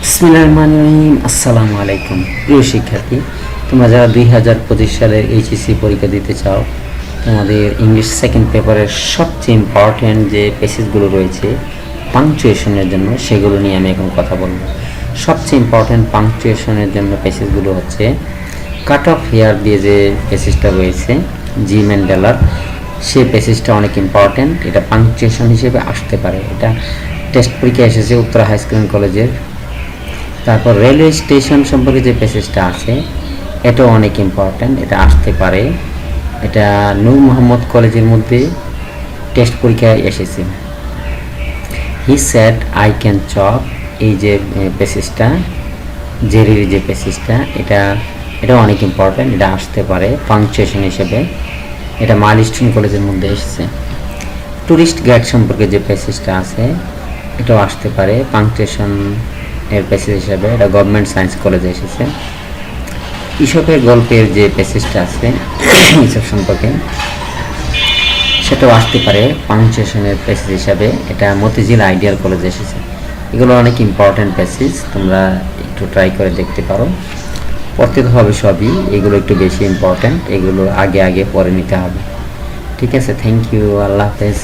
বিসমিল্লাহির রহমানির রহিম। আসসালামু আলাইকুম প্রিয় শিক্ষার্থী, তোমরা যারা 2025 সালের এইচএসসি পরীক্ষা দিতে চাও, তোমাদের ইংলিশ সেকেন্ড পেপারের সবচেয়ে ইম্পর্ট্যান্ট যে প্যাসেজগুলো রয়েছে পাংচুয়েশনের জন্য, সেগুলো নিয়ে আমি এখন কথা বলবো। সবচেয়ে ইম্পর্ট্যান্ট পাংচুয়েশনের জন্য প্যাসেজগুলো হচ্ছে কাট অফ হেয়ার দিয়ে যে প্যাসেজটা রয়েছে জি ম্যান্ডেলার, সেই প্যাসেজটা অনেক ইম্পর্ট্যান্ট। এটা পাংচুয়েশন হিসেবে আসতে পারে। এটা টেস্ট পরীক্ষায় এসেছে উত্তরা হাই স্কুল কলেজের। তারপর রেলওয়ে স্টেশন সম্পর্কে যে প্যাসেজটা আছে, এটাও অনেক ইম্পর্ট্যান্ট, এটা আসতে পারে। এটা নূর মোহাম্মদ কলেজের মধ্যে টেস্ট পরীক্ষায় এসেছে। হি স্যাড আই ক্যান চপ, এই যে প্যাসেজটা, জেরির যে প্যাসেজটা, এটা অনেক ইম্পর্ট্যান্ট, এটা আসতে পারে পাংচুয়েশন হিসেবে। এটা মাইলস্টোন কলেজের মধ্যে এসেছে। ট্যুরিস্ট গাইড সম্পর্কে যে প্যাসেজটা আছে, এটাও আসতে পারে পাংচুয়েশন এর প্যাসেজ হিসাবে। এটা গভর্নমেন্ট সায়েন্স কলেজে এসেছে। ইসপের গল্পের যে প্যাসেজটা আছে ইসব সম্পর্কে, সেটাও আসতে পারে পাংচুয়েশনের প্যাসেজ হিসাবে। এটা মতিঝিল আইডিয়াল কলেজে এসেছে। এগুলো অনেক ইম্পর্ট্যান্ট প্যাসেজ, তোমরা একটু ট্রাই করে দেখতে পারো। পড়তে তো হবে সবই, এগুলো একটু বেশি ইম্পর্ট্যান্ট, এগুলো আগে পরে নিতে হবে। ঠিক আছে, থ্যাংক ইউ, আল্লাহ হাফেজ।